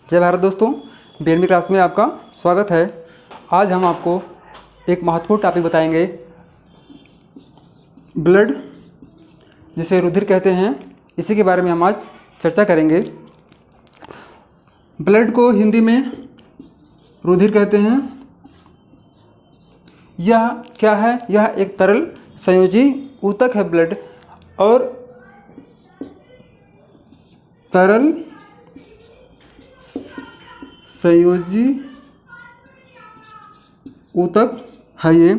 जय भारत दोस्तों, BNB class में आपका स्वागत है। आज हम आपको एक महत्वपूर्ण टॉपिक बताएंगे, ब्लड जिसे रुधिर कहते हैं, इसी के बारे में हम आज चर्चा करेंगे। ब्लड को हिंदी में रुधिर कहते हैं। यह क्या है? यह एक तरल संयोजी ऊतक है ब्लड, और तरल संयोजी ऊतक है ये।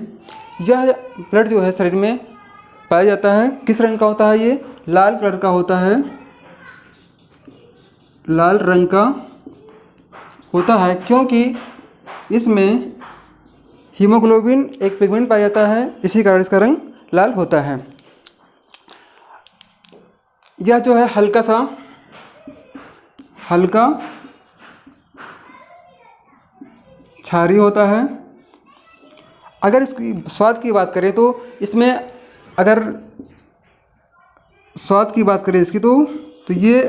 यह ब्लड जो है शरीर में पाया जाता है। किस रंग का होता है? ये लाल कलर का होता है, लाल रंग का होता है, क्योंकि इसमें हीमोग्लोबिन एक पिगमेंट पाया जाता है, इसी कारण इसका रंग लाल होता है। यह जो है हल्का क्षारीय होता है। अगर इसकी स्वाद की बात करें तो इसमें, अगर स्वाद की बात करें इसकी तो ये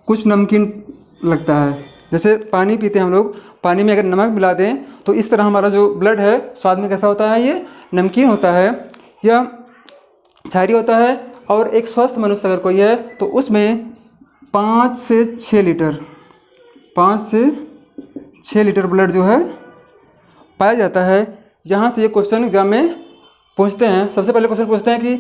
कुछ नमकीन लगता है। जैसे पानी पीते हैं हम लोग, पानी में अगर नमक मिला दें तो इस तरह हमारा जो ब्लड है स्वाद में कैसा होता है? ये नमकीन होता है, यह क्षारीय होता है। और एक स्वस्थ मनुष्य अगर कोई है तो उसमें 5 से 6 लीटर ब्लड जो है पाया जाता है। यहाँ से ये क्वेश्चन एग्जाम में पूछते हैं। सबसे पहले क्वेश्चन पूछते हैं कि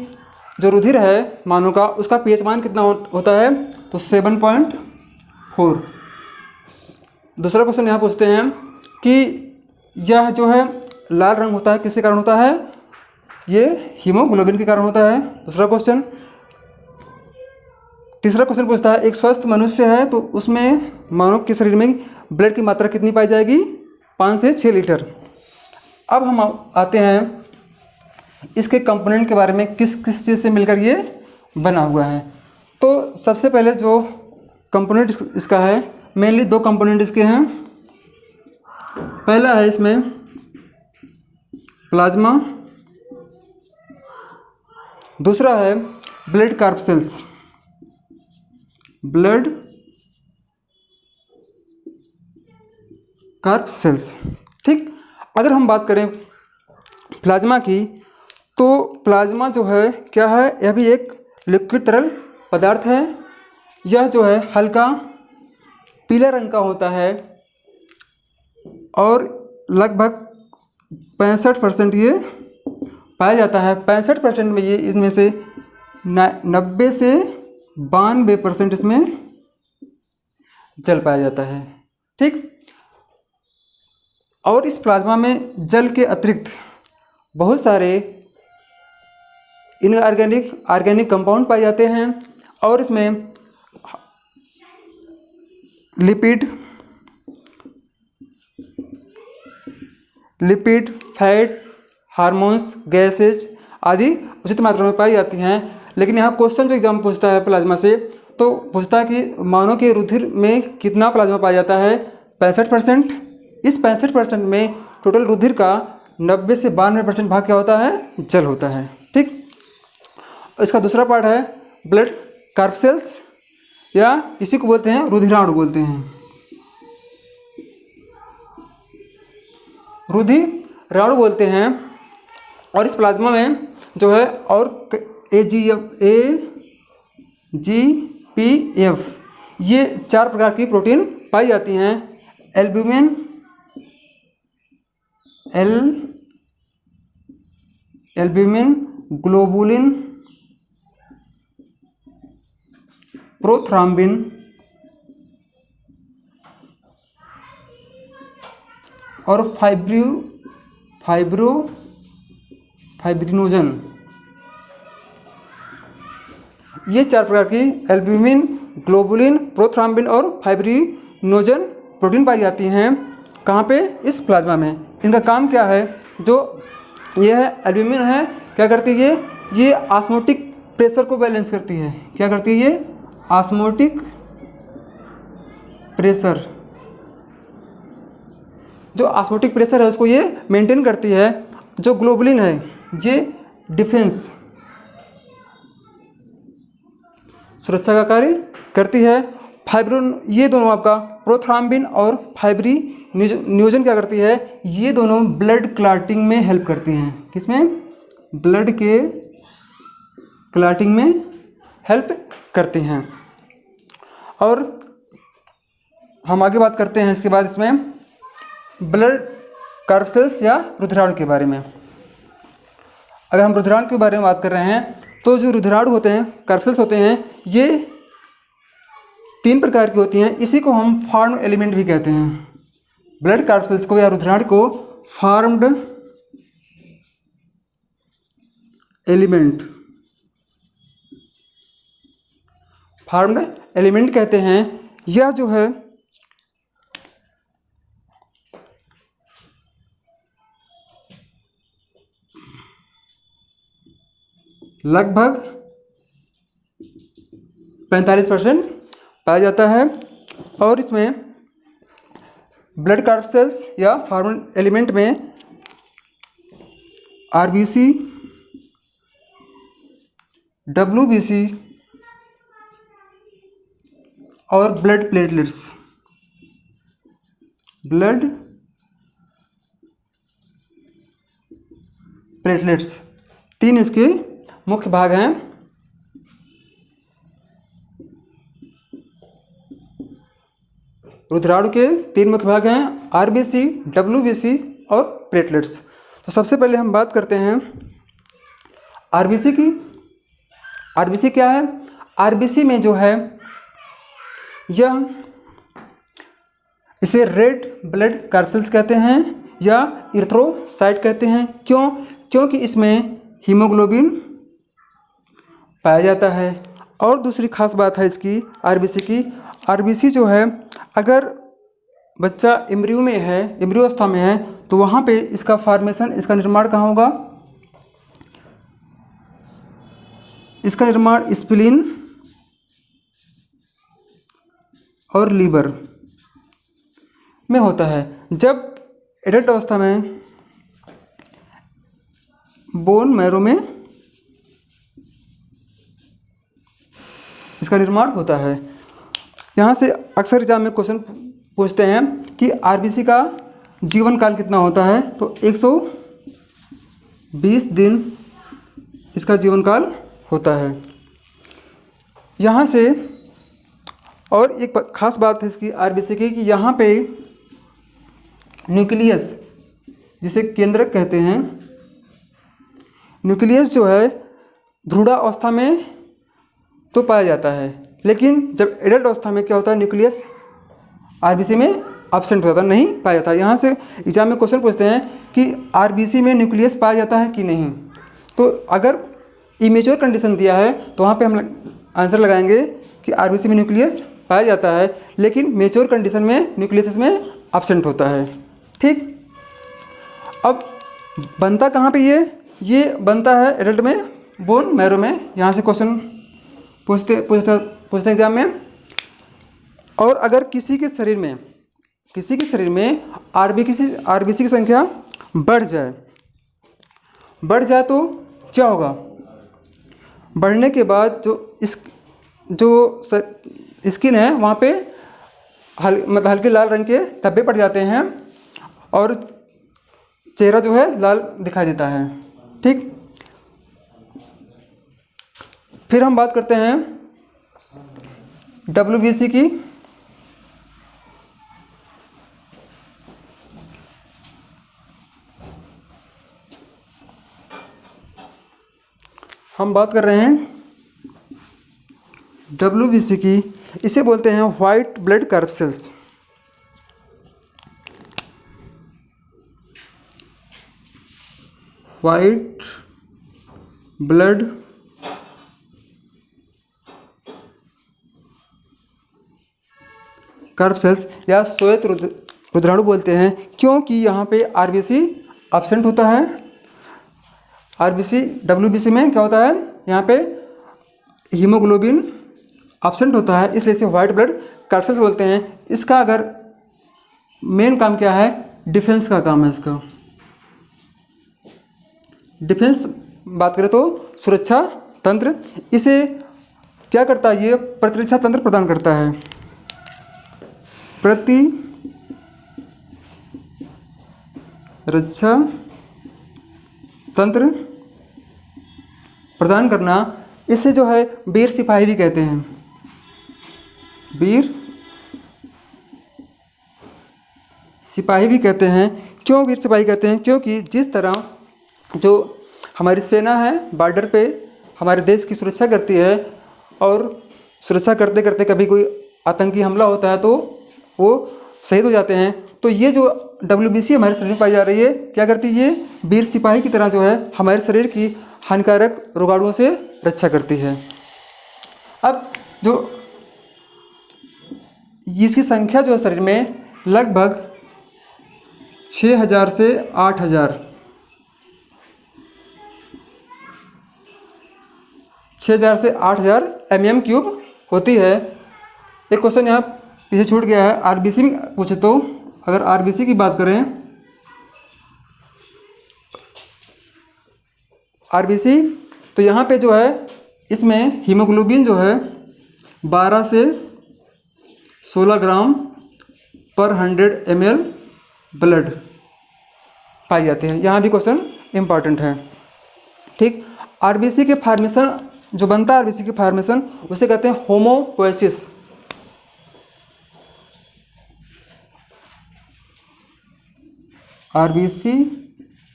जो रुधिर है मानव का, उसका पीएच मान कितना होता है? तो 7.4। दूसरा क्वेश्चन यहाँ पूछते हैं कि यह जो है लाल रंग होता है, किसके कारण होता है? ये हीमोग्लोबिन के कारण होता है। दूसरा क्वेश्चन। तीसरा क्वेश्चन पूछता है, एक स्वस्थ मनुष्य है तो उसमें मानव के शरीर में ब्लड की मात्रा कितनी पाई जाएगी? 5 से 6 लीटर। अब हम आते हैं इसके कंपोनेंट के बारे में, किस किस चीज़ से मिलकर ये बना हुआ है। तो सबसे पहले जो कंपोनेंट इसका है, मेनली 2 कंपोनेंट इसके हैं। पहला है इसमें प्लाज्मा, दूसरा है ब्लड कार्पसेल्स। ब्लड कार्पसेल्स, ठीक। अगर हम बात करें प्लाज्मा की, तो प्लाज्मा जो है क्या है? यह भी एक लिक्विड तरल पदार्थ है। यह जो है हल्का पीले रंग का होता है और लगभग 65% ये पाया जाता है। 65% में ये, इनमें से 90 से 92% इसमें जल पाया जाता है, ठीक। और इस प्लाज्मा में जल के अतिरिक्त बहुत सारे इनऑर्गेनिक कंपाउंड पाए जाते हैं, और इसमें लिपिड, फैट, हार्मोन्स, गैसेज आदि उचित मात्रा में पाई जाती हैं। लेकिन यहाँ क्वेश्चन जो एग्जाम पूछता है प्लाज्मा से, तो पूछता है कि मानव के रुधिर में कितना प्लाज्मा पाया जाता है? 65%। इस 65% में टोटल रुधिर का 90 से 92% भाग क्या होता है? जल होता है, ठीक। इसका दूसरा पार्ट है ब्लड कार्पसेल्स, या इसी को बोलते हैं रुधिराणु बोलते हैं। रुधिराणु बोलते हैं। और इस प्लाज्मा में जो है और AGPF ये 4 प्रकार की प्रोटीन पाई जाती हैं। एल्ब्यूमिन, ग्लोबुलिन, प्रोथ्राम्बिन और फाइब्रिनोजन। ये 4 प्रकार की एल्ब्यूमिन, ग्लोबुलिन, प्रोथ्राम्बिन और फाइब्रिनोजन प्रोटीन पाई जाती हैं। कहाँ पे? इस प्लाज्मा में। इनका काम क्या है? जो ये है एल्ब्यूमिन है, क्या करती है? ये ऑस्मोटिक प्रेशर को बैलेंस करती है। क्या करती है? ये ऑस्मोटिक प्रेशर, जो ऑस्मोटिक प्रेशर है उसको ये मेंटेन करती है। जो ग्लोबुलिन है ये डिफेंस, सुरक्षा का कार्य करती है। फाइब्रिन, ये दोनों आपका प्रोथ्राम्बिन और फाइब्री नियोजन क्या करती है, ये दोनों ब्लड क्लॉटिंग में हेल्प करती हैं। किसमें? ब्लड के क्लॉटिंग में हेल्प करती हैं। और हम आगे बात करते हैं इसके बाद इसमें ब्लड कार्पसेल्स या रुधिराणु के बारे में। अगर हम रुधिराणु के बारे में बात कर रहे हैं तो जो रुधिराणु होते हैं, कार्पसेल्स होते हैं, ये 3 प्रकार की होती हैं। इसी को हम फॉर्म एलिमेंट भी कहते हैं। ब्लड कार्पसेल्स को या रुधिराणु को फॉर्म्ड एलिमेंट, फॉर्म्ड एलिमेंट कहते हैं। यह जो है लगभग 45% पाया जाता है। और इसमें ब्लड कार्पसेल्स या फॉर्मल एलिमेंट में आरबीसी, डब्ल्यूबीसी और ब्लड प्लेटलेट्स, ब्लड प्लेटलेट्स 3 इसके मुख्य भाग हैं। रुधिराणु के 3 मुख्य भाग हैं, आरबीसी, डब्ल्यूबीसी और प्लेटलेट्स। तो सबसे पहले हम बात करते हैं आरबीसी की। आरबीसी क्या है? आरबीसी में जो है यह, इसे रेड ब्लड कार्पसेल्स कहते हैं या इरिथ्रोसाइट कहते हैं। क्यों? क्योंकि इसमें हीमोग्लोबिन पाया जाता है। और दूसरी खास बात है इसकी आरबीसी की, आरबीसी जो है अगर बच्चा एम्ब्रियो में है, एम्ब्रियो अवस्था में है, तो वहाँ पे इसका फॉर्मेशन, इसका निर्माण कहाँ होगा? इसका निर्माण स्प्लीन और लीवर में होता है। जब एडल्ट अवस्था में बोन मैरो में इसका निर्माण होता है। यहाँ से अक्सर एग्जाम में क्वेश्चन पूछते हैं कि आरबीसी का जीवन काल कितना होता है, तो 120 दिन इसका जीवन काल होता है। यहाँ से और एक खास बात है इसकी आरबीसी की कि यहाँ पे न्यूक्लियस, जिसे केंद्रक कहते हैं, न्यूक्लियस जो है भ्रूणावस्था में तो पाया जाता है, लेकिन जब एडल्ट अवस्था में क्या होता है, न्यूक्लियस आरबीसी में एब्सेंट होता है, नहीं पाया जाता। यहाँ से एग्जाम में क्वेश्चन पूछते हैं कि आरबीसी में न्यूक्लियस पाया जाता है कि नहीं। तो अगर इमेच्योर कंडीशन दिया है तो वहाँ पे हम आंसर लगाएंगे कि आरबीसी में न्यूक्लियस पाया जाता है, लेकिन मेच्योर कंडीशन में न्यूक्लियस इसमें एब्सेंट होता है। ठीक, अब बनता कहाँ पे ये बनता है एडल्ट में बोन मैरो में। यहाँ से क्वेश्चन पूछते एग्जाम में। और अगर किसी के शरीर में आरबीसी की संख्या बढ़ जाए तो क्या होगा? बढ़ने के बाद जो स्किन है वहाँ पे मतलब हल्के लाल रंग के धब्बे पड़ जाते हैं और चेहरा जो है लाल दिखाई देता है। ठीक, फिर हम बात करते हैं डब्ल्यूबीसी की। हम बात कर रहे हैं डब्ल्यूबीसी की, इसे बोलते हैं व्हाइट ब्लड कार्पसेल्स। व्हाइट ब्लड कार्पसेल्स या श्वेत रुधिराणु बोलते हैं, क्योंकि यहाँ पे आरबीसी एब्सेंट होता है। आरबीसी डब्ल्यूबीसी में क्या होता है, यहाँ पे हीमोग्लोबिन एब्सेंट होता है, इसलिए इसे व्हाइट ब्लड कार्पसेल्स बोलते हैं। इसका अगर मेन काम क्या है, डिफेंस का काम है इसका। डिफेंस बात करें तो सुरक्षा तंत्र, इसे क्या करता है, ये प्रतिरक्षा तंत्र प्रदान करता है। प्रति रक्षा तंत्र प्रदान करना, इसे जो है वीर सिपाही भी कहते हैं। वीर सिपाही भी कहते हैं। क्यों वीर सिपाही कहते हैं? क्योंकि जिस तरह जो हमारी सेना है बॉर्डर पे हमारे देश की सुरक्षा करती है, और सुरक्षा करते करते कभी कोई आतंकी हमला होता है तो वो शहीद हो जाते हैं, तो ये जो WBC हमारे शरीर में पाई जा रही है, क्या करती है? ये वीर सिपाही की तरह जो है हमारे शरीर की हानिकारक रोगाणुओं से रक्षा करती है। अब जो इसकी संख्या जो है शरीर में लगभग 6000 से 8000 6000 से 8000 mm³ होती है। एक क्वेश्चन यहाँ पीछे छूट गया है, RBC में पूछे तो अगर RBC की बात करें, RBC तो यहाँ पे जो है इसमें हीमोग्लोबिन जो है 12 से 16 ग्राम पर 100 ml ब्लड पाई जाती है। यहाँ भी क्वेश्चन इम्पॉर्टेंट है। ठीक, RBC के फॉर्मेशन जो बनता है, RBC की फॉर्मेशन उसे कहते हैं होमोपोएसिस। RBC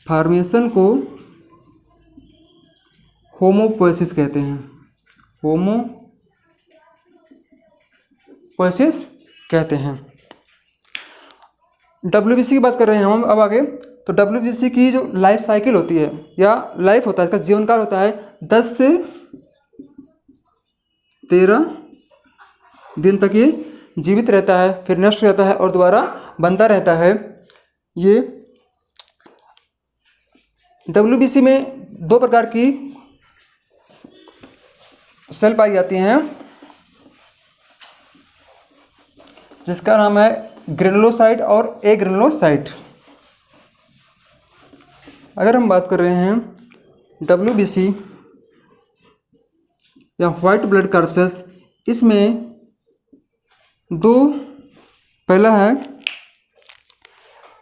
फॉर्मेशन को होमोपोएसिस कहते हैं। होमोपोएसिस कहते हैं। WBC की बात कर रहे हैं हम अब आगे। तो WBC की जो लाइफ साइकिल होती है या लाइफ होता है, इसका जीवन काल होता है 10 से 13 दिन तक ये जीवित रहता है, फिर नष्ट हो जाता है और दोबारा बनता रहता है। ये WBC में 2 प्रकार की सेल पाई जाती हैं, जिसका नाम है ग्रेनुलोसाइट और एग्रेनुलोसाइट। अगर हम बात कर रहे हैं WBC या व्हाइट ब्लड कॉर्पसेल्स, इसमें 2, पहला है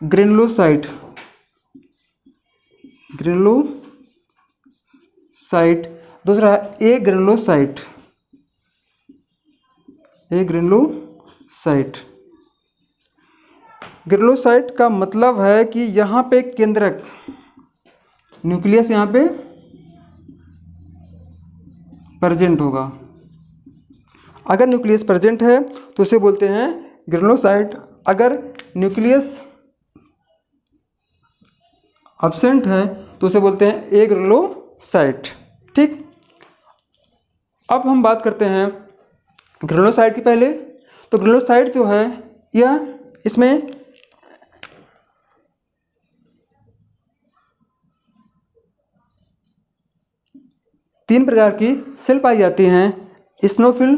ग्रेनुलोसाइट, दूसरा है एग्रेनुलोसाइट। ग्रेनुलोसाइट का मतलब है कि यहाँ पे केंद्रक न्यूक्लियस यहाँ पे प्रेजेंट होगा। अगर न्यूक्लियस प्रेजेंट है तो उसे बोलते हैं ग्रेनुलोसाइट, अगर न्यूक्लियस एब्सेंट है तो उसे बोलते हैं एग्रेनुलोसाइट। ठीक, अब हम बात करते हैं ग्रेनुलोसाइट की पहले। तो ग्रेनुलोसाइट जो है यह इसमें तीन प्रकार की सेल पाई जाती हैं। इस्नोफिल,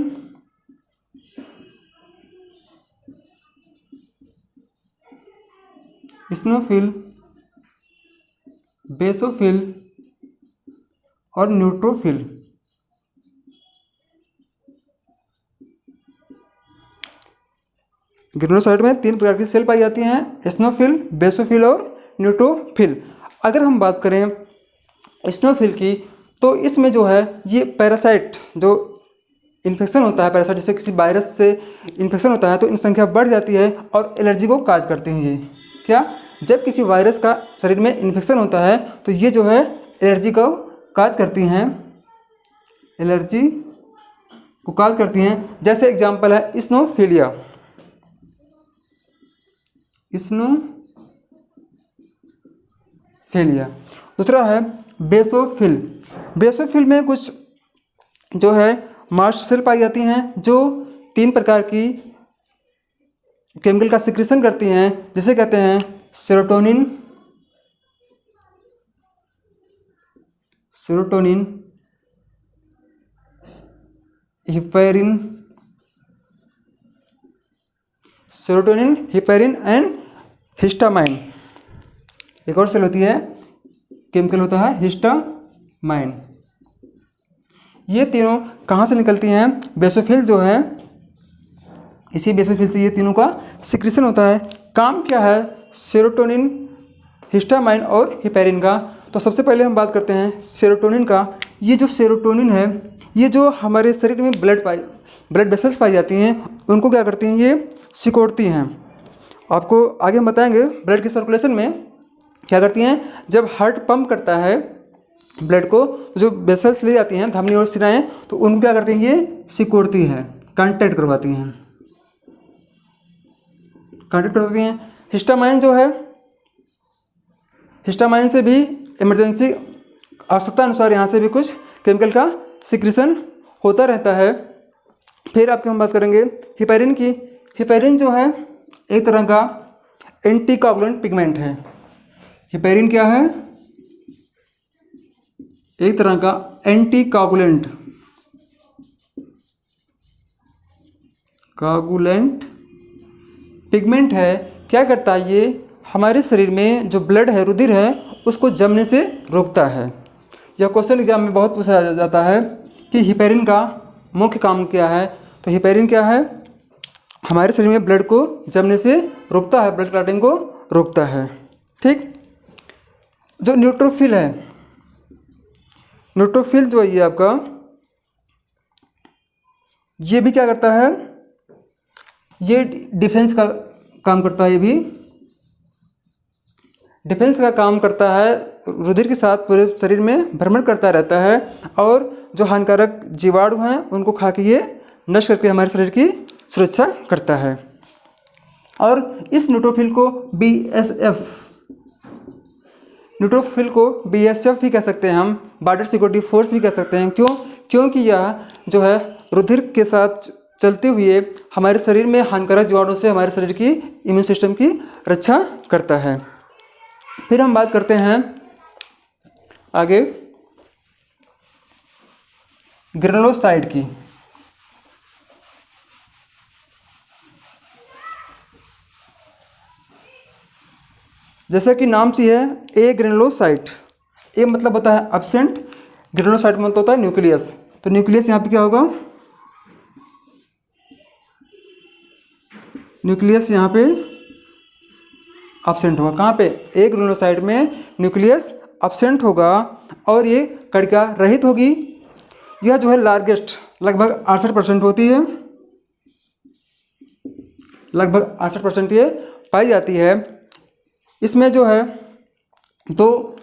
बेसोफिल और न्यूट्रोफिल। ग्रेनुलोसाइट में 3 प्रकार की सेल पाई जाती हैं, इस्नोफिल, बेसोफिल और न्यूट्रोफिल। अगर हम बात करें इस्नोफिल की, तो इसमें जो है ये पैरासाइट जो इन्फेक्शन होता है, पैरासाइट जैसे किसी वायरस से इन्फेक्शन होता है तो इन संख्या बढ़ जाती है और एलर्जी को काज करती हैं। ये क्या, जब किसी वायरस का शरीर में इन्फेक्शन होता है तो ये जो है एलर्जी को काज करती हैं, जैसे एग्जाम्पल है इस्नोफिलिया। दूसरा है बेसोफिल। बेसोफिल में कुछ जो है मास्ट सेल पाई जाती हैं जो 3 प्रकार की केमिकल का सिक्रीशन करती हैं, जिसे कहते हैं सेरोटोनिन, हिपेरिन एंड हिस्टामाइन। एक और सेल होती है, केमिकल होता है हिस्टामाइन। ये तीनों कहाँ से निकलती हैं? बेसोफिल जो है इसी बेसोफिल से ये तीनों का सिक्रीशन होता है। काम क्या है सेरोटोनिन, हिस्टामाइन और हिपैरिन का। तो सबसे पहले हम बात करते हैं सेरोटोनिन का। ये जो सेरोटोनिन है, ये जो हमारे शरीर में ब्लड वेसल्स पाई जाती हैं, उनको क्या करती हैं, ये सिकोड़ती हैं। आपको आगे हम बताएंगे ब्लड की सर्कुलेशन में क्या करती हैं। जब हार्ट पंप करता है ब्लड को, जो वेसल्स ले जाती हैं धमनी और शिराएँ, तो उनको क्या करती हैं, ये सिकोड़ती हैं, कॉन्टैक्ट करवाती हैं, कॉन्टैक्ट करवाती हैं। हिस्टामाइन जो है, हिस्टामाइन से भी इमरजेंसी आवश्यकता अनुसार यहाँ से भी कुछ केमिकल का सिक्रीशन होता रहता है। फिर आपकी हम बात करेंगे हिपैरिन की। हिपैरिन जो है एक तरह का एंटीकोगुलेंट पिगमेंट है। हिपैरिन क्या है, एक तरह का एंटीकोगुलेंट पिगमेंट है। क्या करता है, ये हमारे शरीर में जो ब्लड है, रुधिर है, उसको जमने से रोकता है। यह क्वेश्चन एग्जाम में बहुत पूछा जाता है कि हिपैरिन का मुख्य काम क्या है। तो हिपैरिन क्या है, हमारे शरीर में ब्लड को जमने से रोकता है, ब्लड क्लॉटिंग को रोकता है। ठीक। जो न्यूट्रोफिल है, न्यूट्रोफिल जो है ये आपका, ये भी क्या करता है, ये डिफेंस का काम करता है। ये भी डिफेंस का काम करता है, रुधिर के साथ पूरे शरीर में भ्रमण करता रहता है और जो हानिकारक जीवाणु हैं उनको खा के ये नष्ट करके हमारे शरीर की सुरक्षा करता है। और इस न्यूट्रोफिल को BSF भी कह सकते हैं हम, बॉर्डर सिक्योरिटी फोर्स भी कह सकते हैं। क्यों? क्योंकि यह जो है रुधिर के साथ चलते हुए हमारे शरीर में हानिकारक जीवाणु से हमारे शरीर की इम्यून सिस्टम की रक्षा करता है। फिर हम बात करते हैं आगे ग्रेनुलोसाइड की। जैसा कि नाम से है ए ग्रेनुलोसाइट, ए मतलब होता है एब्सेंट, ग्रेनुलोसाइट मतलब होता है न्यूक्लियस। तो न्यूक्लियस यहाँ पे क्या होगा, न्यूक्लियस यहाँ पे एब्सेंट होगा। कहाँ पे, ए ग्रेनुलोसाइट में न्यूक्लियस एब्सेंट होगा और ये कणिका रहित होगी। यह जो है लार्जेस्ट लगभग 68% होती है, लगभग 68% ये पाई जाती है। इसमें जो है दो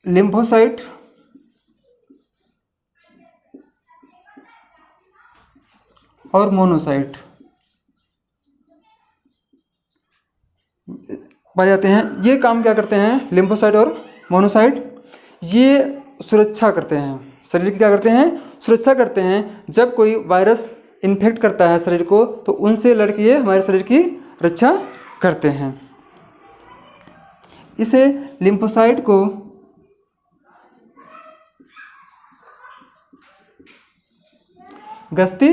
लिम्फोसाइट और मोनोसाइट पाए जाते हैं। ये काम क्या करते हैं, लिम्फोसाइट और मोनोसाइट, ये सुरक्षा करते हैं, शरीर की क्या करते हैं, सुरक्षा करते हैं। जब कोई वायरस इन्फेक्ट करता है शरीर को, तो उनसे लड़के ये हमारे शरीर की रक्षा करते हैं। इसे लिम्फोसाइट को गश्ती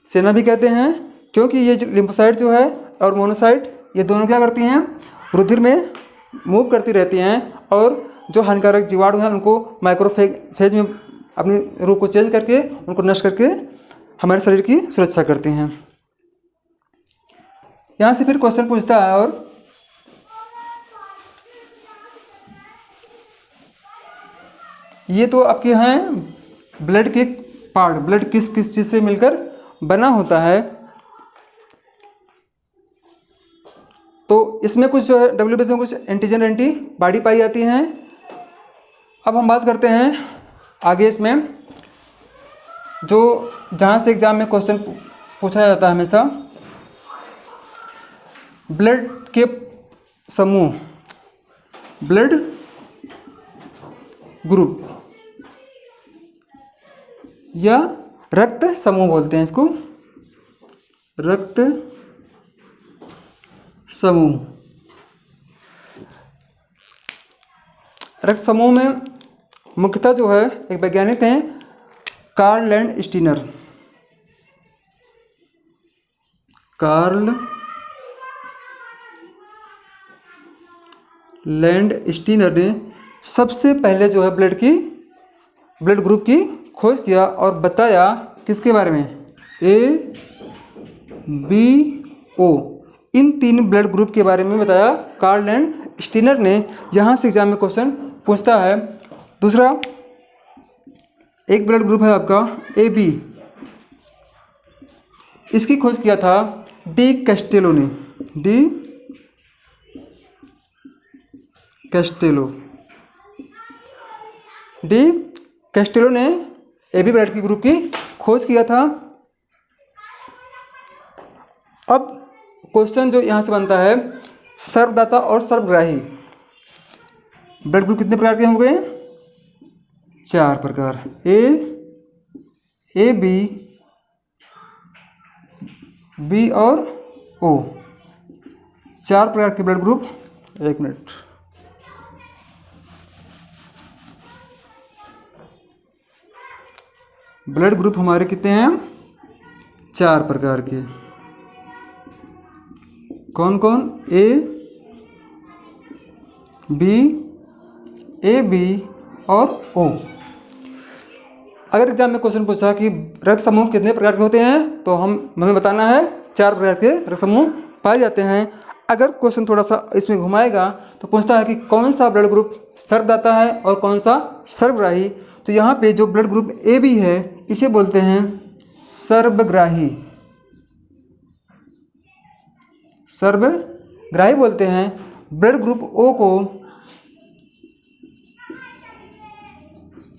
सेना भी कहते हैं, क्योंकि ये जो लिम्फोसाइट जो है और मोनोसाइट, ये दोनों क्या करती हैं, रुधिर में मूव करती रहती हैं और जो हानिकारक जीवाणु हैं उनको माइक्रोफेज में अपने रूप को चेंज करके उनको नष्ट करके हमारे शरीर की सुरक्षा करती हैं। यहाँ से फिर क्वेश्चन पूछता है, और ये तो आपके हैं ब्लड के पार्ट, ब्लड किस किस चीज़ से मिलकर बना होता है। तो इसमें कुछ जो है WBC में कुछ एंटीजन एंटीबॉडी पाई जाती हैं। अब हम बात करते हैं आगे इसमें जो जहाँ से एग्जाम में क्वेश्चन पूछा जाता है हमेशा, ब्लड के समूह, ब्लड ग्रुप या रक्त समूह बोलते हैं इसको, रक्त समूह। रक्त समूह में मुख्यतः जो है एक वैज्ञानिक हैं कार्ल लैंडस्टीनर। कार्ल लैंडस्टीनर ने सबसे पहले जो है ब्लड ग्रुप की खोज किया और बताया किसके बारे में, ए बी ओ, इन 3 ब्लड ग्रुप के बारे में बताया कार्ल एंड स्टीनर ने। यहाँ से एग्जाम में क्वेश्चन पूछता है। दूसरा, एक ब्लड ग्रुप है आपका ए बी, इसकी खोज किया था डी कैस्टेलो ने। डी कैस्टेलो ने ए बी ब्लड की ग्रुप की खोज किया था। अब क्वेश्चन जो यहाँ से बनता है, सर्वदाता और सर्वग्राही ब्लड ग्रुप कितने प्रकार के हो गए? 4 प्रकार। ए बी, बी और ओ, 4 प्रकार के blood group. 1 minute. Blood group हमारे कितने हैं? 4 प्रकार के। कौन कौन? ए बी और ओ। अगर एग्जाम में क्वेश्चन पूछा कि रक्त समूह कितने प्रकार के होते हैं, तो हमें बताना है 4 प्रकार के रक्त समूह पाए जाते हैं। अगर क्वेश्चन थोड़ा सा इसमें घुमाएगा तो पूछता है कि कौन सा ब्लड ग्रुप सर्वदाता है और कौन सा सर्वग्राही। तो यहाँ पे जो ब्लड ग्रुप ए बी है, इसे बोलते हैं सर्वग्राही। सर्वग्राही बोलते हैं। ब्लड ग्रुप ओ को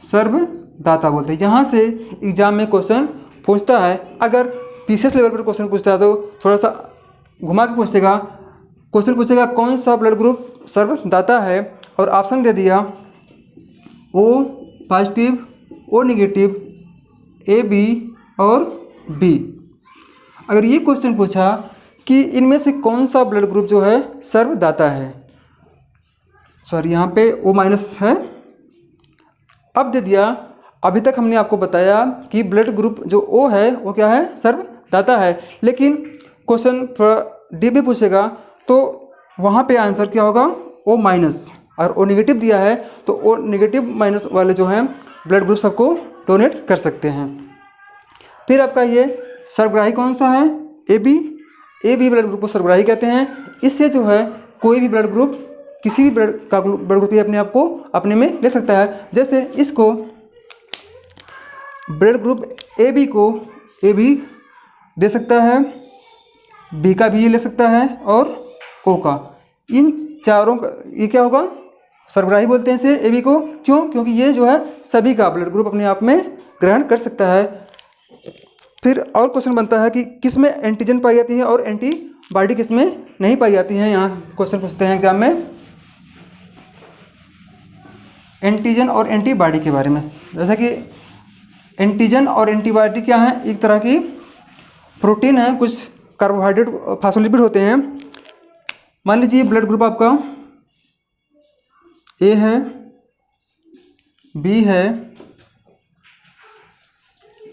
सर्वदाता बोलते हैं। यहाँ से एग्जाम में क्वेश्चन पूछता है। अगर पीसीएस लेवल पर क्वेश्चन पूछता है तो थोड़ा सा घुमा के पूछेगा। क्वेश्चन पूछेगा कौन सा ब्लड ग्रुप सर्वदाता है, और ऑप्शन दे दिया O positive, O negative, A B और बी। अगर ये क्वेश्चन पूछा कि इनमें से कौन सा ब्लड ग्रुप जो है सर्वदाता है, सॉरी यहाँ पे ओ माइनस है। अब दे दिया, अभी तक हमने आपको बताया कि ब्लड ग्रुप जो ओ है वो क्या है? सर्वदाता है। लेकिन क्वेश्चन थोड़ा डी पे पूछेगा तो वहाँ पे आंसर क्या होगा? O minus. और ओ नेगेटिव दिया है तो ओ नेगेटिव माइनस वाले जो हैं ब्लड ग्रुप सबको डोनेट कर सकते हैं। फिर आपका ये सर्वग्राही कौन सा है? ए बी ब्लड ग्रुप को सर्वग्राही कहते हैं। इससे जो है कोई भी ब्लड ग्रुप, किसी भी ब्लड ग्रुप अपने आप को अपने में ले सकता है। जैसे इसको ब्लड ग्रुप ए बी को ए बी दे सकता है, बी का भी ले सकता है और ओ का। इन चारों का ये क्या होगा? सर्वग्राही बोलते हैं इसे, ए बी को। क्यों? क्योंकि ये जो है सभी का ब्लड ग्रुप अपने आप में ग्रहण कर सकता है। फिर और क्वेश्चन बनता है कि किस में एंटीजन पाई जाती है और एंटीबॉडी किस में नहीं पाई जाती है। यहाँ क्वेश्चन पूछते हैं एग्जाम में एंटीजन और एंटीबॉडी के बारे में। जैसा कि एंटीजन और एंटीबॉडी क्या है? एक तरह की प्रोटीन है, कुछ कार्बोहाइड्रेट, फॉस्फोलिपिड होते हैं। मान लीजिए ब्लड ग्रुप आपका ए है, बी है,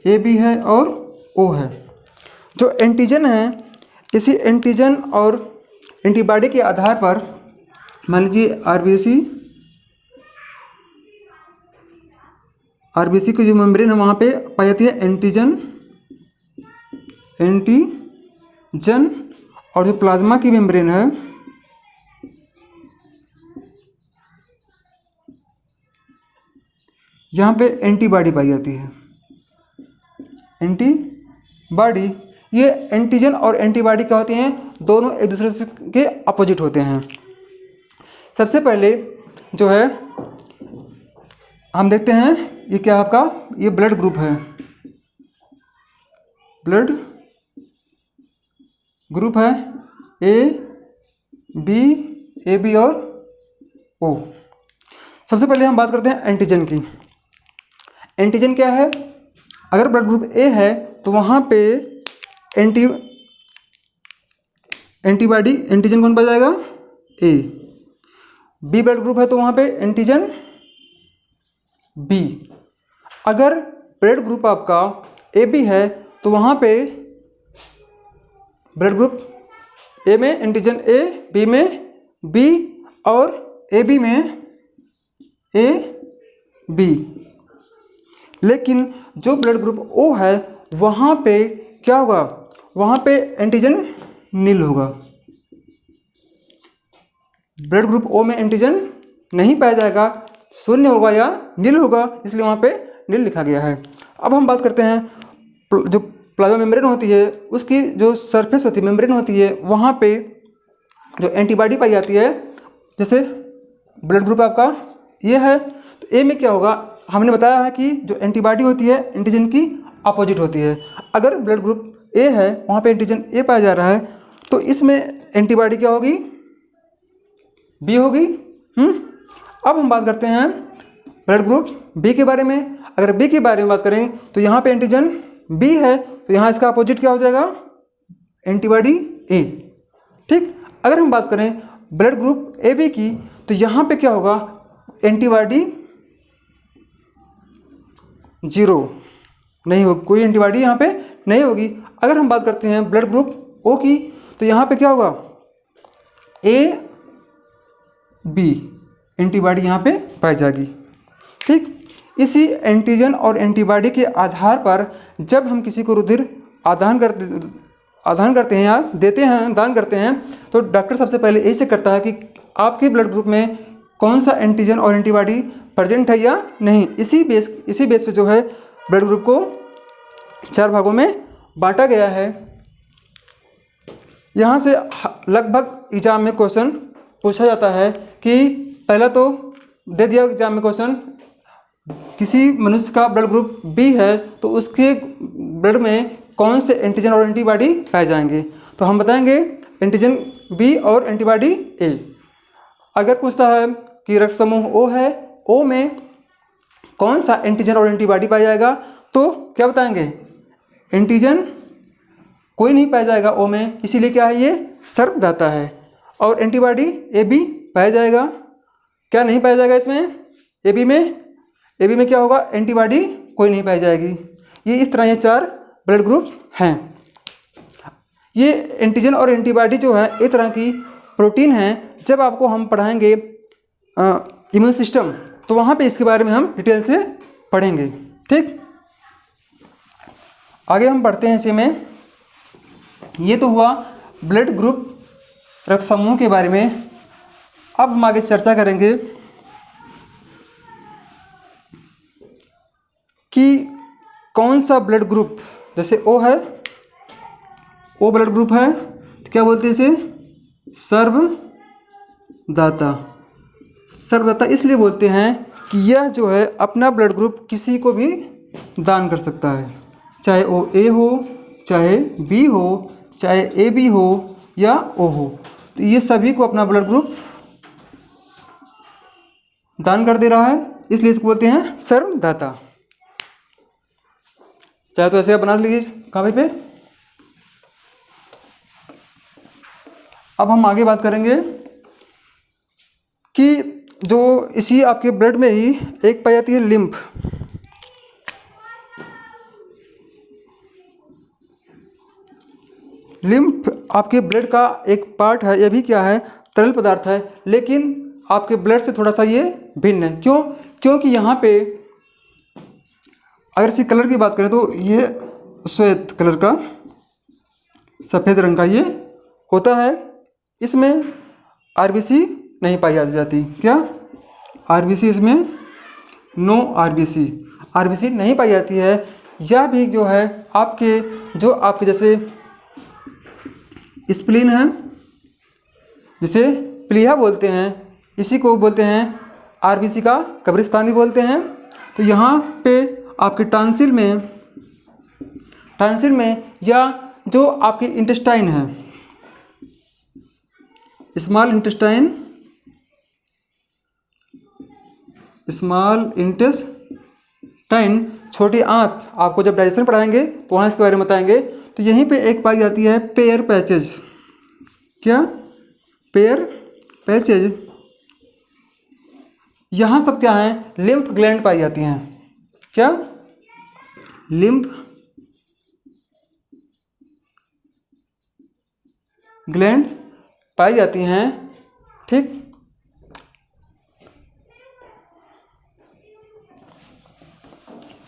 ए बी है और ओ है। जो एंटीजन है, इसी एंटीजन और एंटीबॉडी के आधार पर मान लीजिए आरबीसी की जो मेम्ब्रेन है वहाँ पे पाई जाती है एंटीजन, और जो प्लाज्मा की मेम्ब्रेन है यहाँ पे एंटीबॉडी पाई जाती है। एंटीबॉडी, ये एंटीजन और एंटीबॉडी क्या होते हैं? दोनों एक दूसरे के अपोजिट होते हैं। सबसे पहले जो है हम देखते हैं ये क्या आपका, ये ब्लड ग्रुप है। ब्लड ग्रुप है ए बी और ओ। सबसे पहले हम बात करते हैं एंटीजन की। एंटीजन क्या है? अगर ब्लड ग्रुप ए है तो वहाँ पे एंटीबॉडी, एंटीजन कौन पाया जाएगा? ए। बी ब्लड ग्रुप है तो वहाँ पे एंटीजन बी। अगर ब्लड ग्रुप आपका ए बी है तो वहाँ पे ब्लड ग्रुप ए में एंटीजन ए, बी में बी और ए बी में ए बी। लेकिन जो ब्लड ग्रुप ओ है वहाँ पे क्या होगा, वहाँ पे एंटीजन नील होगा। ब्लड ग्रुप ओ में एंटीजन नहीं पाया जाएगा, शून्य होगा या नील होगा, इसलिए वहाँ पे नील लिखा गया है। अब हम बात करते हैं जो प्लाज्मा मेम्ब्रेन होती है उसकी जो सरफेस होती है, मेम्ब्रेन होती है, वहाँ पे जो एंटीबॉडी पाई जाती है, जैसे ब्लड ग्रुप आपका ये है, तो ए में क्या होगा, हमने बताया है कि जो एंटीबॉडी होती है एंटीजन की अपोजिट होती है। अगर ब्लड ग्रुप ए है, वहाँ पे एंटीजन ए पाया जा रहा है, तो इसमें एंटीबॉडी क्या होगी, बी होगी। अब हम बात करते हैं ब्लड ग्रुप बी के बारे में। अगर बी के बारे में बात करें तो यहाँ पे एंटीजन बी है, तो यहाँ इसका अपोजिट क्या हो जाएगा, एंटीबॉडी ए। ठीक, अगर हम बात करें ब्लड ग्रुप ए बी की, तो यहाँ पे क्या होगा, एंटीबॉडी जीरो नहीं होगी, कोई एंटीबॉडी यहाँ पे नहीं होगी। अगर हम बात करते हैं ब्लड ग्रुप ओ की, तो यहाँ पे क्या होगा, ए बी एंटीबॉडी यहाँ पे पाई जाएगी। ठीक, इसी एंटीजन और एंटीबॉडी के आधार पर जब हम किसी को रुधिर आदान करते हैं या देते हैं, दान करते हैं, तो डॉक्टर सबसे पहले यही चेक करता है कि आपके ब्लड ग्रुप में कौन सा एंटीजन और एंटीबॉडी प्रेजेंट है या नहीं। इसी बेस पे जो है ब्लड ग्रुप को 4 भागों में बांटा गया है। यहाँ से लगभग एग्जाम में क्वेश्चन पूछा जाता है कि पहला तो दे दिया एग्जाम में क्वेश्चन, किसी मनुष्य का ब्लड ग्रुप बी है तो उसके ब्लड में कौन से एंटीजन और एंटीबॉडी पाए जाएंगे, तो हम बताएंगे एंटीजन बी और एंटीबॉडी ए। अगर पूछता है कि रक्त समूह ओ है, ओ में कौन सा एंटीजन और एंटीबॉडी पाया जाएगा, तो क्या बताएंगे, एंटीजन कोई नहीं पाया जाएगा ओ में, इसीलिए क्या है, ये सर्वदाता है। और एंटीबॉडी ए बी पाया जाएगा, क्या नहीं पाया जाएगा इसमें, ए बी में क्या होगा, एंटीबॉडी कोई नहीं पाई जाएगी। ये इस तरह ये 4 ब्लड ग्रुप हैं। ये एंटीजन और एंटीबॉडी जो है एक तरह की प्रोटीन है। जब आपको हम पढ़ाएंगे इम्यून सिस्टम, तो वहाँ पे इसके बारे में हम डिटेल से पढ़ेंगे। ठीक, आगे हम पढ़ते हैं इसी में। ये तो हुआ ब्लड ग्रुप रक्त समूह के बारे में। अब हम आगे चर्चा करेंगे कि कौन सा ब्लड ग्रुप, जैसे ओ है, ओ ब्लड ग्रुप है, तो क्या बोलते हैं इसे, सर्वदाता। सर्वदाता इसलिए बोलते हैं कि यह जो है अपना ब्लड ग्रुप किसी को भी दान कर सकता है, चाहे ओ ए हो, चाहे बी हो, चाहे ए बी हो या ओ हो, तो ये सभी को अपना ब्लड ग्रुप दान कर दे रहा है, इसलिए इसको बोलते हैं सर्वदाता। चाहे तो ऐसे आप बना लीजिए कागज पे। अब हम आगे बात करेंगे कि जो इसी आपके ब्लड में ही एक पाई जाती है लिम्फ। लिम्फ आपके ब्लड का एक पार्ट है, यह भी क्या है, तरल पदार्थ है, लेकिन आपके ब्लड से थोड़ा सा ये भिन्न है। क्यों, क्योंकि यहाँ पे अगर इसकी कलर की बात करें तो ये श्वेत कलर का, सफ़ेद रंग का ये होता है। इसमें आरबीसी नहीं पाई जाती। क्या, आरबीसी इसमें नो आरबीसी नहीं पाई जाती है। यह भी जो है आपके जैसे स्प्लीन है, जिसे प्लीहा बोलते हैं, इसी को बोलते हैं आरबीसी का कब्रिस्तान भी बोलते हैं। तो यहाँ पे आपके टांसिल में या जो आपके इंटेस्टाइन है, स्मॉल इंटेस्टाइन, छोटी आंत, आपको जब डाइजेशन पढ़ाएंगे तो वहाँ इसके बारे में बताएंगे। तो यहीं पे एक पाई जाती है पेयर पैचेज। क्या, पेयर पैचेज, यहाँ सब क्या है, लिम्फ ग्लैंड पाई जाती हैं। क्या, लिम्फ ग्लैंड पाई जाती हैं। ठीक,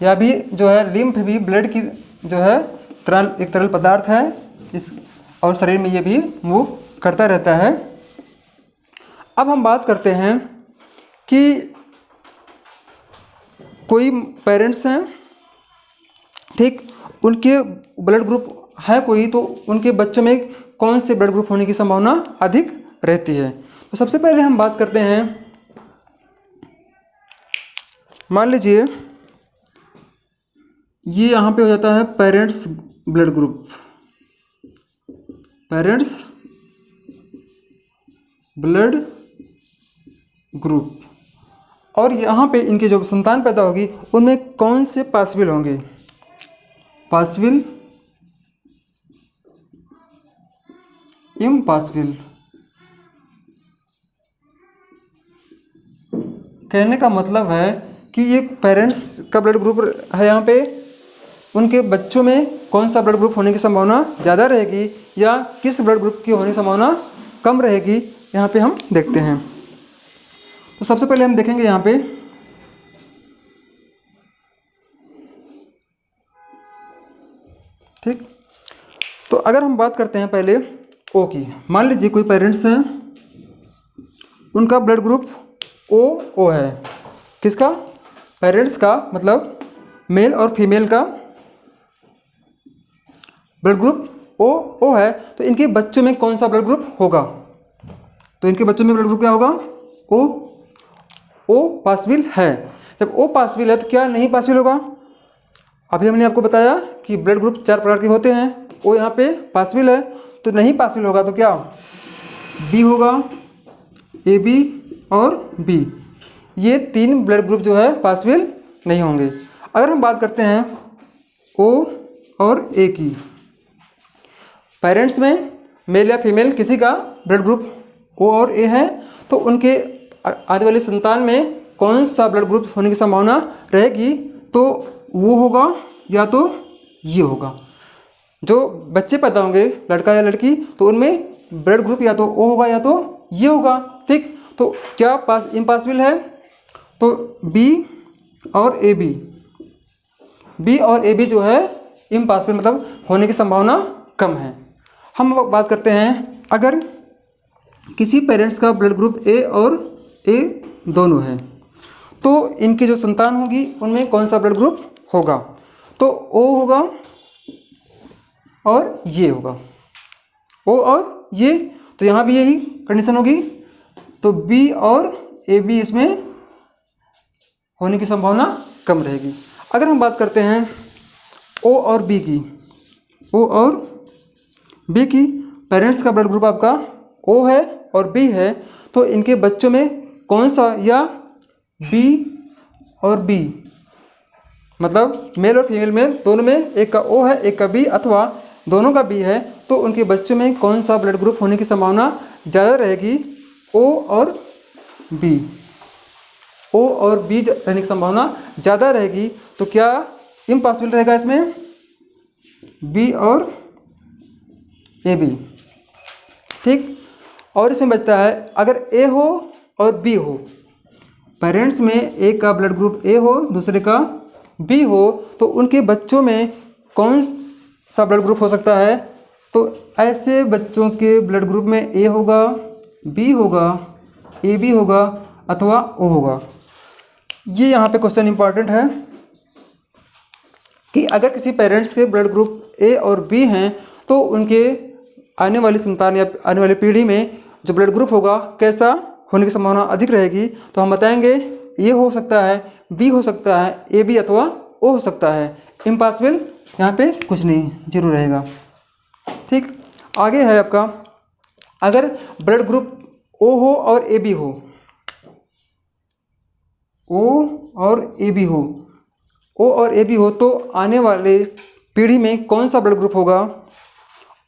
यह भी जो है लिम्फ भी ब्लड की जो है एक तरल पदार्थ है इस, और शरीर में ये भी मूव करता रहता है। अब हम बात करते हैं कि कोई पेरेंट्स हैं, ठीक, उनके ब्लड ग्रुप है कोई, तो उनके बच्चों में कौन से ब्लड ग्रुप होने की संभावना अधिक रहती है। तो सबसे पहले हम बात करते हैं, मान लीजिए ये यहाँ पे हो जाता है parents blood group, parents blood group, और यहाँ पे इनके जो संतान पैदा होगी उनमें कौन से पॉसिबल होंगे, पॉसिबल, इम्पॉसिबल। कहने का मतलब है कि ये पेरेंट्स का ब्लड ग्रुप है, यहाँ पे उनके बच्चों में कौन सा ब्लड ग्रुप होने की संभावना ज़्यादा रहेगी या किस ब्लड ग्रुप की होने की संभावना कम रहेगी, यहाँ पे हम देखते हैं। तो सबसे पहले हम देखेंगे यहाँ पे ठीक। तो अगर हम बात करते हैं पहले ओ की, मान लीजिए कोई पेरेंट्स हैं, उनका ब्लड ग्रुप ओ है, किसका, पेरेंट्स का, मतलब मेल और फीमेल का ब्लड ग्रुप ओ है, तो इनके बच्चों में कौन सा ब्लड ग्रुप होगा, तो इनके बच्चों में ब्लड ग्रुप क्या होगा, ओ पॉसिबल है। जब ओ पॉसिबल है तो क्या नहीं पॉसिबल होगा, अभी हमने आपको बताया कि ब्लड ग्रुप 4 प्रकार के होते हैं, ओ यहाँ पे पॉसिबल है, तो नहीं पॉसिबल होगा तो क्या बी होगा, ए बी और बी, ये 3 ब्लड ग्रुप जो है पॉसिबल नहीं होंगे। अगर हम बात करते हैं ओ और ए की, पेरेंट्स में मेल या फीमेल किसी का ब्लड ग्रुप ओ और ए है, तो उनके आने वाली संतान में कौन सा ब्लड ग्रुप होने की संभावना रहेगी, तो वो होगा या तो ये होगा। जो बच्चे पैदा होंगे लड़का या लड़की, तो उनमें ब्लड ग्रुप या तो ओ होगा या तो ये होगा, ठीक। तो क्या इम्पॉसिबल है, तो बी और ए बी जो है इम्पॉसिबल, मतलब होने की संभावना कम है। हम बात करते हैं अगर किसी पेरेंट्स का ब्लड ग्रुप ए और ए दोनों है, तो इनकी जो संतान होगी उनमें कौन सा ब्लड ग्रुप होगा, तो ओ होगा और ये होगा, ओ और ये, तो यहाँ भी यही कंडीशन होगी, तो बी और ए बी इसमें होने की संभावना कम रहेगी। अगर हम बात करते हैं ओ और बी की, ओ और बी की, पेरेंट्स का ब्लड ग्रुप आपका ओ है और बी है, तो इनके बच्चों में कौन सा, या बी और बी, मतलब मेल और फीमेल में दोनों में एक का ओ है एक का बी, अथवा दोनों का बी है, तो उनके बच्चों में कौन सा ब्लड ग्रुप होने की संभावना ज़्यादा रहेगी, ओ और बी, ओ और बी रहने की संभावना ज़्यादा रहेगी। तो क्या इम्पॉसिबल रहेगा इसमें, बी और ए बी, ठीक। और इसमें बचता है अगर ए हो और बी हो, पेरेंट्स में एक का ब्लड ग्रुप ए हो दूसरे का बी हो, तो उनके बच्चों में कौन सा ब्लड ग्रुप हो सकता है, तो ऐसे बच्चों के ब्लड ग्रुप में ए होगा, बी होगा, ए बी होगा अथवा ओ होगा। ये यहाँ पे क्वेश्चन इंपॉर्टेंट है कि अगर किसी पेरेंट्स के ब्लड ग्रुप ए और बी हैं, तो उनके आने वाली संतान या आने वाली पीढ़ी में जो ब्लड ग्रुप होगा कैसा होने की संभावना अधिक रहेगी, तो हम बताएंगे ए हो सकता है, बी हो सकता है, ए बी अथवा ओ हो सकता है। इम्पॉसिबल यहाँ पे कुछ नहीं, जीरो रहेगा, ठीक। आगे है आपका, अगर ब्लड ग्रुप ओ हो और ए बी हो, ओ और ए बी हो, ओ और ए बी हो, तो आने वाले पीढ़ी में कौन सा ब्लड ग्रुप होगा,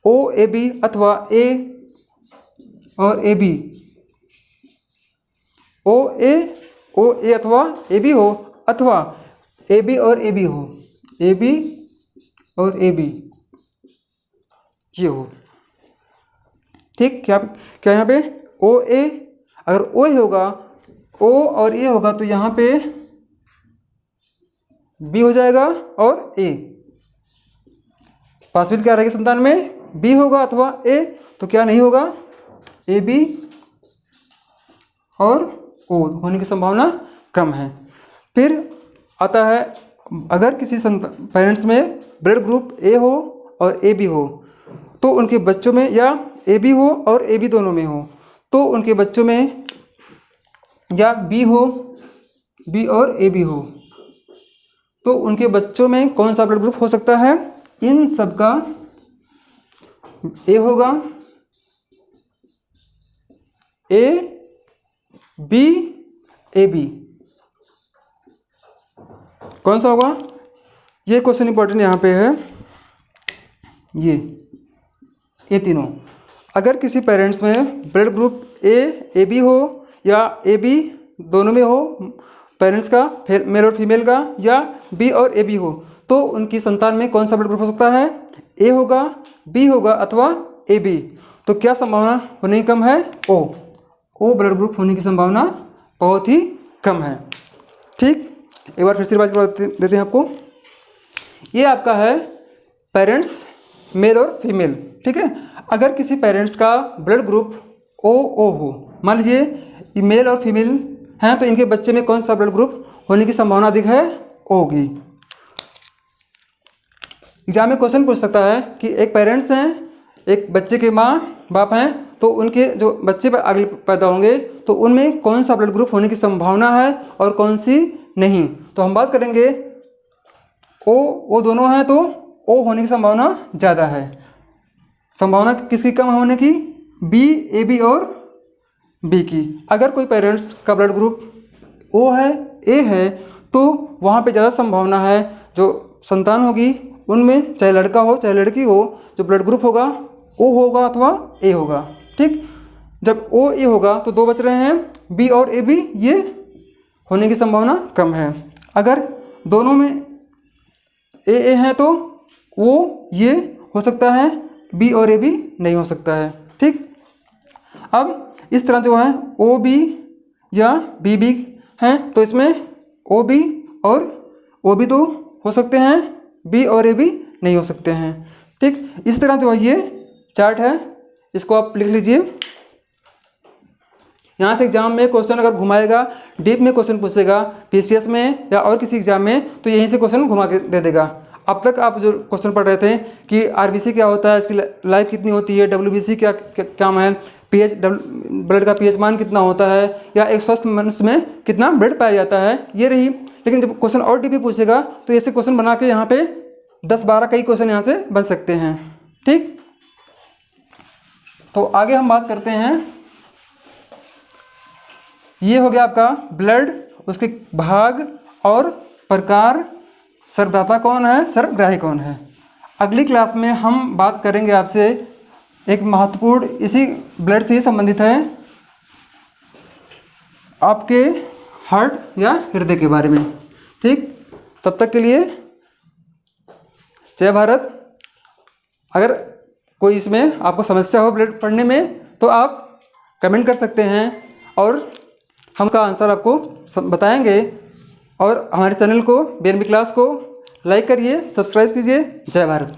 ओ ए बी अथवा ए और ए बी, ओ ए अथवा ए बी हो, अथवा ए बी और ए बी हो, ए बी और ए बी ये हो, ठीक। क्या यहाँ पे ओ ए, अगर ओ होगा, ओ और ए होगा, तो यहाँ पे बी हो जाएगा और ए, पॉसिबिलिटी क्या रहेगी संतान में, बी होगा अथवा ए, तो क्या नहीं होगा, ए बी और ओ होने की संभावना कम है। फिर आता है अगर किसी पेरेंट्स में ब्लड ग्रुप ए हो और ए बी हो, तो उनके बच्चों में, या ए बी हो और ए बी दोनों में हो, तो उनके बच्चों में, या बी हो, बी और ए बी हो, तो उनके बच्चों में कौन सा ब्लड ग्रुप हो सकता है, इन सब का ए होगा, ए बी ए बी, कौन सा होगा, ये क्वेश्चन इंपॉर्टेंट यहाँ पे है, ये तीनों। अगर किसी पेरेंट्स में ब्लड ग्रुप ए बी हो या ए बी दोनों में हो, पेरेंट्स का मेल और फीमेल का, या बी और ए बी हो, तो उनकी संतान में कौन सा ब्लड ग्रुप हो सकता है, ए होगा, बी होगा अथवा ए बी। तो क्या संभावना होने की कम है, ओ ब्लड ग्रुप होने की संभावना बहुत ही कम है। ठीक, एक बार फिर से रिवाइज करवा देते हैं आपको। ये आपका है पेरेंट्स मेल और फीमेल। ठीक है, अगर किसी पेरेंट्स का ब्लड ग्रुप ओ हो, मान लीजिए ये मेल और फीमेल हैं, तो इनके बच्चे में कौन सा ब्लड ग्रुप होने की संभावना अधिक है, ओ होगी। एग्जाम में क्वेश्चन पूछ सकता है कि एक पेरेंट्स हैं, एक बच्चे के माँ बाप हैं, तो उनके जो बच्चे अगले पैदा होंगे तो उनमें कौन सा ब्लड ग्रुप होने की संभावना है और कौन सी नहीं। तो हम बात करेंगे ओ दोनों हैं तो ओ होने की संभावना ज़्यादा है। संभावना किसकी कम होने की, बी ए बी और बी की। अगर कोई पेरेंट्स का ब्लड ग्रुप ओ है, ए है, तो वहाँ पे ज़्यादा संभावना है जो संतान होगी उनमें, चाहे लड़का हो चाहे लड़की हो, जो ब्लड ग्रुप होगा ओ होगा अथवा ए होगा। ठीक, जब ओ ए होगा तो दो बच रहे हैं, बी और ए बी, ये होने की संभावना कम है। अगर दोनों में ए हैं तो वो ये हो सकता है, बी और ए बी नहीं हो सकता है। ठीक, अब इस तरह जो है ओ बी या बी बी हैं, तो इसमें ओ बी और ओ बी तो हो सकते हैं, बी और ए बी नहीं हो सकते हैं। ठीक, इस तरह जो है ये चार्ट है, इसको आप लिख लीजिए। यहाँ से एग्जाम में क्वेश्चन अगर घुमाएगा, डीप में क्वेश्चन पूछेगा, पीसीएस में या और किसी एग्जाम में, तो यहीं से क्वेश्चन घुमा के दे देगा। अब तक आप जो क्वेश्चन पढ़ रहे थे कि आरबीसी क्या होता है, इसकी लाइफ कितनी होती है, डब्ल्यूबीसी क्या काम है, पीएच ब्लड का पीएच मान कितना होता है, या एक स्वस्थ मनुष्य में कितना ब्लड पाया जाता है, ये रही। लेकिन जब क्वेश्चन और डीप पूछेगा तो ऐसे क्वेश्चन बना के यहाँ पे 10-12 कई क्वेश्चन यहाँ से बन सकते हैं। ठीक, तो आगे हम बात करते हैं, ये हो गया आपका ब्लड, उसके भाग और प्रकार, सर्वदाता कौन है, सर्वग्राही कौन है। अगली क्लास में हम बात करेंगे आपसे एक महत्वपूर्ण, इसी ब्लड से ही संबंधित है, आपके हार्ट या हृदय के बारे में। ठीक, तब तक के लिए जय भारत। अगर कोई इसमें आपको समस्या हो ब्लड पढ़ने में तो आप कमेंट कर सकते हैं और हम उसका आंसर आपको बताएंगे। और हमारे चैनल को BNB क्लास को लाइक करिए, सब्सक्राइब कीजिए। जय भारत।